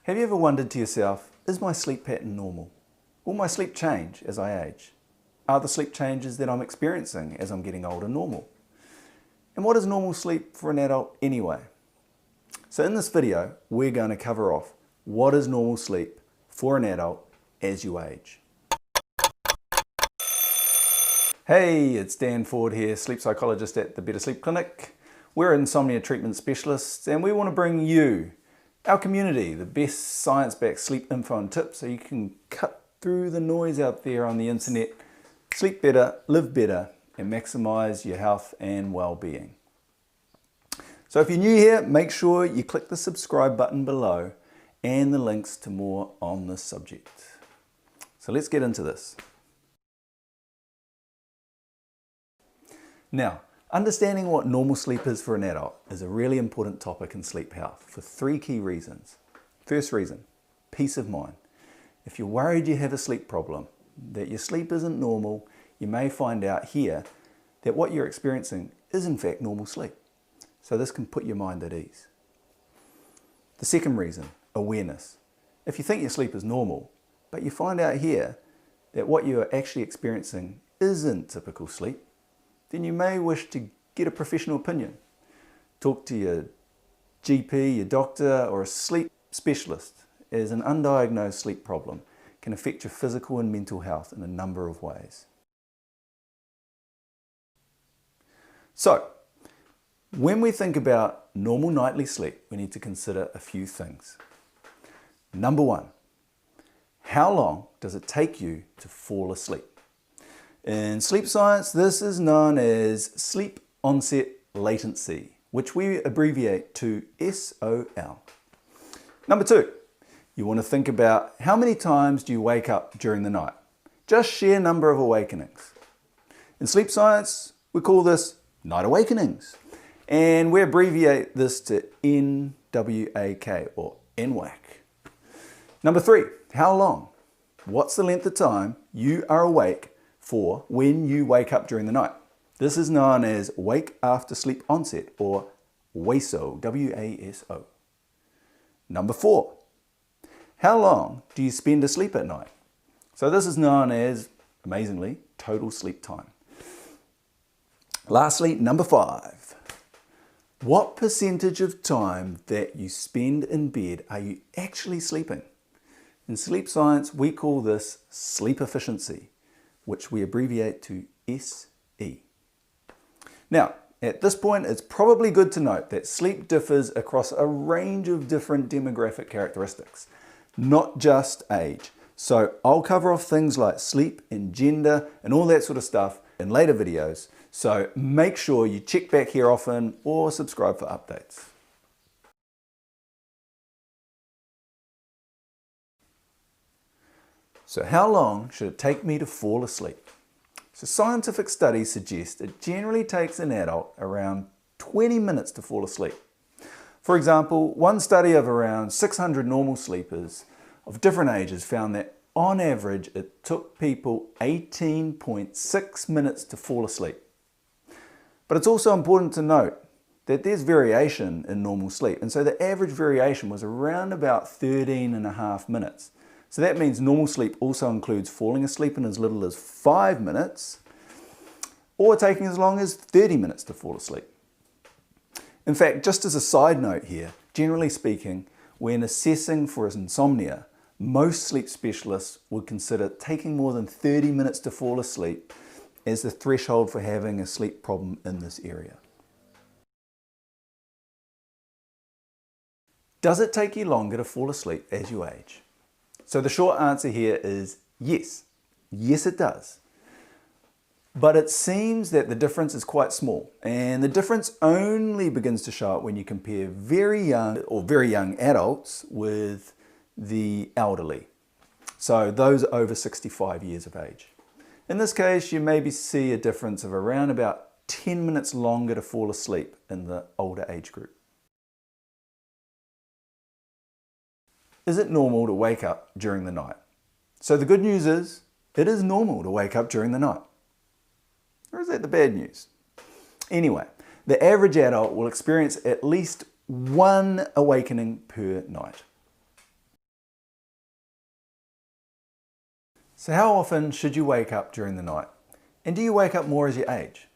Have you ever wondered to yourself, is my sleep pattern normal? Will my sleep change as I age? Are the sleep changes that I'm experiencing as I'm getting older normal? And what is normal sleep for an adult anyway? So in this video, we're going to cover off what is normal sleep for an adult as you age. Hey, it's Dan Ford here, sleep psychologist at the Better Sleep Clinic. We're Insomnia Treatment Specialists and we want to bring you, our community, the best science-backed sleep info and tips so you can cut through the noise out there on the internet, sleep better, live better, and maximize your health and well-being. So if you're new here, make sure you click the subscribe button below and the links to more on this subject. So let's get into this. Now, understanding what normal sleep is for an adult is a really important topic in sleep health for three key reasons. First reason, peace of mind. If you're worried you have a sleep problem, that your sleep isn't normal, you may find out here that what you're experiencing is in fact normal sleep. So this can put your mind at ease. The second reason, awareness. If you think your sleep is normal, but you find out here that what you are actually experiencing isn't typical sleep, then you may wish to get a professional opinion. Talk to your GP, your doctor, or a sleep specialist, as an undiagnosed sleep problem can affect your physical and mental health in a number of ways. So, when we think about normal nightly sleep, we need to consider a few things. Number one, how long does it take you to fall asleep? In sleep science, this is known as sleep onset latency, which we abbreviate to SOL. Number two, you want to think about how many times do you wake up during the night? Just sheer number of awakenings. In sleep science, we call this night awakenings, and we abbreviate this to NWAK or NWAK. Number three, how long? What's the length of time you are awake for when you wake up during the night? This is known as wake after sleep onset, or WASO, W-A-S-O. Number four, how long do you spend asleep at night? So this is known as, amazingly, total sleep time. Lastly, number five, what percentage of time that you spend in bed are you actually sleeping? In sleep science, we call this sleep efficiency, which we abbreviate to SE. Now, at this point, it's probably good to note that sleep differs across a range of different demographic characteristics, not just age. So I'll cover off things like sleep and gender and all that sort of stuff in later videos. So make sure you check back here often or subscribe for updates. So how long should it take me to fall asleep? So scientific studies suggest it generally takes an adult around 20 minutes to fall asleep. For example, one study of around 600 normal sleepers of different ages found that on average it took people 18.6 minutes to fall asleep. But it's also important to note that there's variation in normal sleep, and so the average variation was around about 13.5 minutes. So that means normal sleep also includes falling asleep in as little as 5 minutes or taking as long as 30 minutes to fall asleep. In fact, just as a side note here, generally speaking, when assessing for insomnia, most sleep specialists would consider taking more than 30 minutes to fall asleep as the threshold for having a sleep problem in this area. Does it take you longer to fall asleep as you age? So the short answer here is yes. Yes, it does. But it seems that the difference is quite small, and the difference only begins to show up when you compare very young adults with the elderly. So those over 65 years of age. In this case, you maybe see a difference of around about 10 minutes longer to fall asleep in the older age group. Is it normal to wake up during the night? So the good news is, it is normal to wake up during the night. Or is that the bad news? Anyway, the average adult will experience at least one awakening per night. So how often should you wake up during the night? And do you wake up more as you age?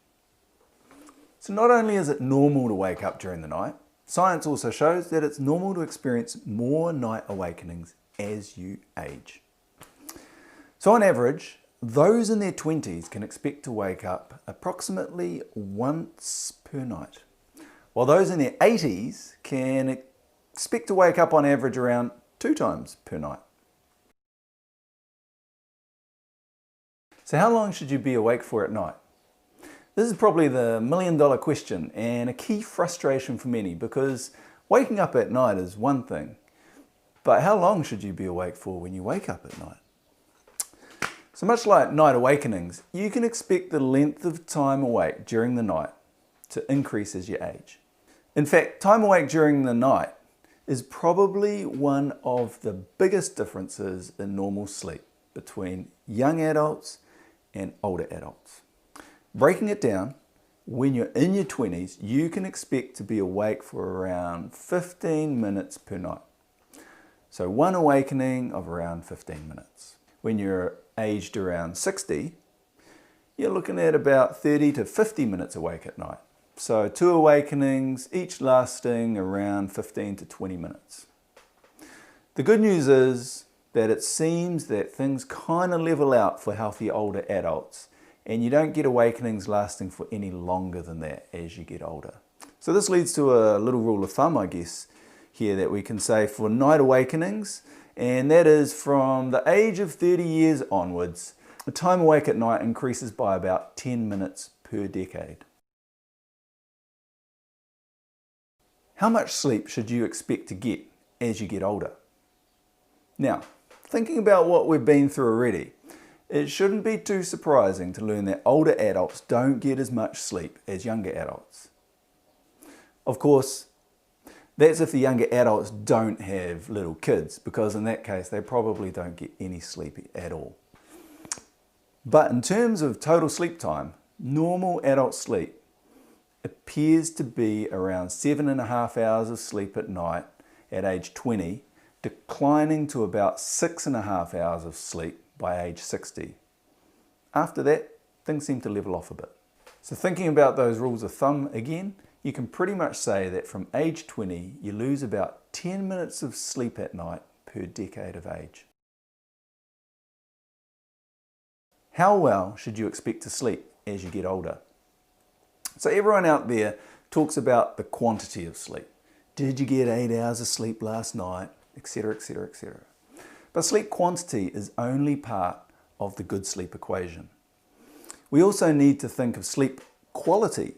So not only is it normal to wake up during the night, science also shows that it's normal to experience more night awakenings as you age. So on average, those in their 20s can expect to wake up approximately once per night, while those in their 80s can expect to wake up on average around 2 times per night. So how long should you be awake for at night? This is probably the million-dollar question and a key frustration for many, because waking up at night is one thing, but how long should you be awake for when you wake up at night? So much like night awakenings, you can expect the length of time awake during the night to increase as you age. In fact, time awake during the night is probably one of the biggest differences in normal sleep between young adults and older adults. Breaking it down, when you're in your 20s, you can expect to be awake for around 15 minutes per night. So one awakening of around 15 minutes. When you're aged around 60, you're looking at about 30 to 50 minutes awake at night. So 2 awakenings, each lasting around 15 to 20 minutes. The good news is that it seems that things kind of level out for healthy older adults, and you don't get awakenings lasting for any longer than that as you get older. So this leads to a little rule of thumb, I guess, here that we can say for night awakenings, and that is from the age of 30 years onwards, the time awake at night increases by about 10 minutes per decade. How much sleep should you expect to get as you get older? Now, thinking about what we've been through already, it shouldn't be too surprising to learn that older adults don't get as much sleep as younger adults. Of course, that's if the younger adults don't have little kids, because in that case they probably don't get any sleep at all. But in terms of total sleep time, normal adult sleep appears to be around 7.5 hours of sleep at night at age 20, declining to about 6.5 hours of sleep by age 60. After that, things seem to level off a bit. So thinking about those rules of thumb again, you can pretty much say that from age 20, you lose about 10 minutes of sleep at night per decade of age. How well should you expect to sleep as you get older? So everyone out there talks about the quantity of sleep. Did you get 8 hours of sleep last night? Etc, etc, etc. But sleep quantity is only part of the good sleep equation. We also need to think of sleep quality.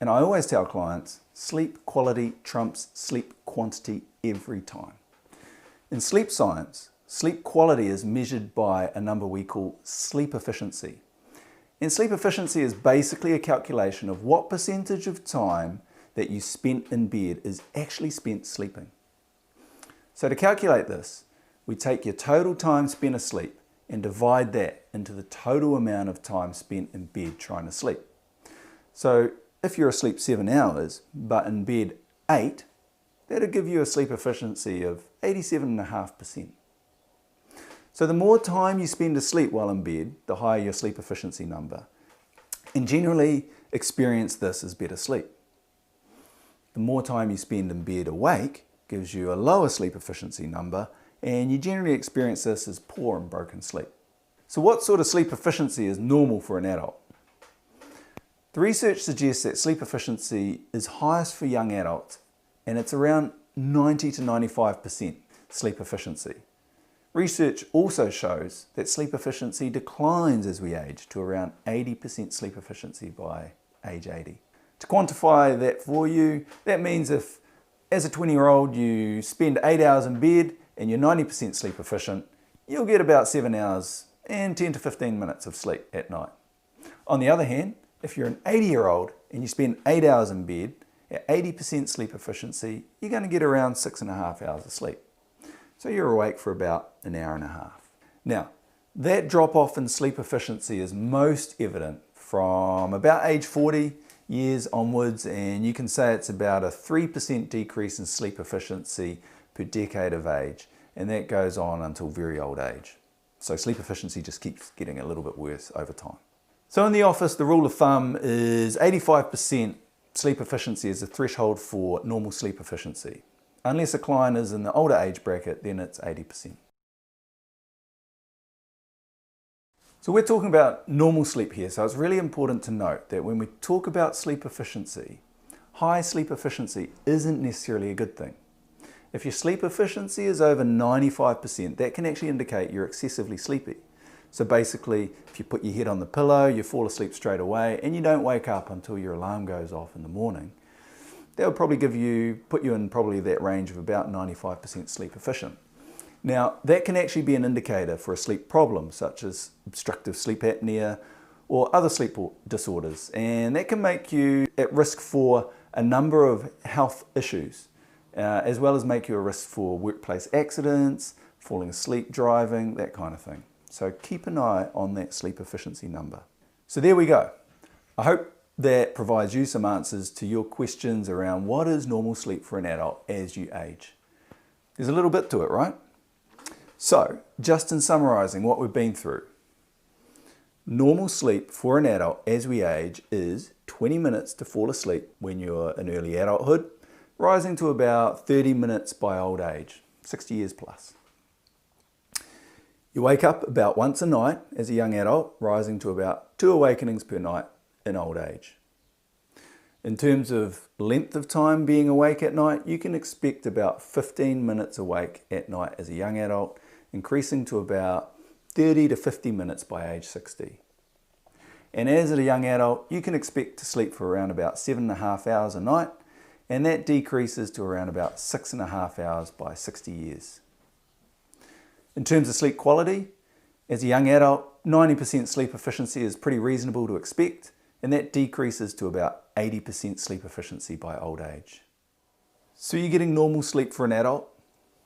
And I always tell clients, sleep quality trumps sleep quantity every time. In sleep science, sleep quality is measured by a number we call sleep efficiency. And sleep efficiency is basically a calculation of what percentage of time that you spent in bed is actually spent sleeping. So to calculate this, we take your total time spent asleep and divide that into the total amount of time spent in bed trying to sleep. So if you're asleep 7 hours, but in bed 8, that'll give you a sleep efficiency of 87.5%. So the more time you spend asleep while in bed, the higher your sleep efficiency number. And generally experience this as better sleep. The more time you spend in bed awake gives you a lower sleep efficiency number, and you generally experience this as poor and broken sleep. So what sort of sleep efficiency is normal for an adult? The research suggests that sleep efficiency is highest for young adults, and it's around 90 to 95% sleep efficiency. Research also shows that sleep efficiency declines as we age to around 80% sleep efficiency by age 80. To quantify that for you, that means if as a 20-year-old you spend 8 hours in bed and you're 90% sleep efficient, you'll get about 7 hours and 10 to 15 minutes of sleep at night. On the other hand, if you're an 80-year-old and you spend 8 hours in bed at 80% sleep efficiency, you're going to get around 6.5 hours of sleep. So you're awake for about an hour and a half. Now, that drop off in sleep efficiency is most evident from about age 40 years onwards, and you can say it's about a 3% decrease in sleep efficiency per decade of age, and that goes on until very old age. So sleep efficiency just keeps getting a little bit worse over time. So in the office, the rule of thumb is 85% sleep efficiency is the threshold for normal sleep efficiency. Unless a client is in the older age bracket, then it's 80%. So we're talking about normal sleep here, so it's really important to note that when we talk about sleep efficiency, high sleep efficiency isn't necessarily a good thing. If your sleep efficiency is over 95%, that can actually indicate you're excessively sleepy. So basically, if you put your head on the pillow, you fall asleep straight away, and you don't wake up until your alarm goes off in the morning, that would probably put you in probably that range of about 95% sleep efficient. Now, that can actually be an indicator for a sleep problem, such as obstructive sleep apnea or other sleep disorders, and that can make you at risk for a number of health issues, as well as make you a risk for workplace accidents, falling asleep driving, that kind of thing. So keep an eye on that sleep efficiency number. So there we go. I hope that provides you some answers to your questions around what is normal sleep for an adult as you age. There's a little bit to it, right? So, just in summarising what we've been through, normal sleep for an adult as we age is 20 minutes to fall asleep when you're in early adulthood, rising to about 30 minutes by old age, 60 years plus. You wake up about once a night as a young adult, rising to about 2 awakenings per night in old age. In terms of length of time being awake at night, you can expect about 15 minutes awake at night as a young adult, increasing to about 30 to 50 minutes by age 60. And as a young adult, you can expect to sleep for around about 7.5 hours a night, and that decreases to around about 6.5 hours by 60 years. In terms of sleep quality, as a young adult, 90% sleep efficiency is pretty reasonable to expect, and that decreases to about 80% sleep efficiency by old age. So you're getting normal sleep for an adult?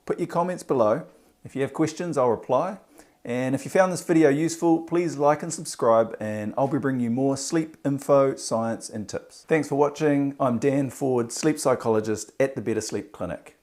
Put your comments below. If you have questions, I'll reply. And if you found this video useful, please like and subscribe, and I'll be bringing you more sleep info, science and tips. Thanks for watching. I'm Dan Ford, sleep psychologist at the Better Sleep Clinic.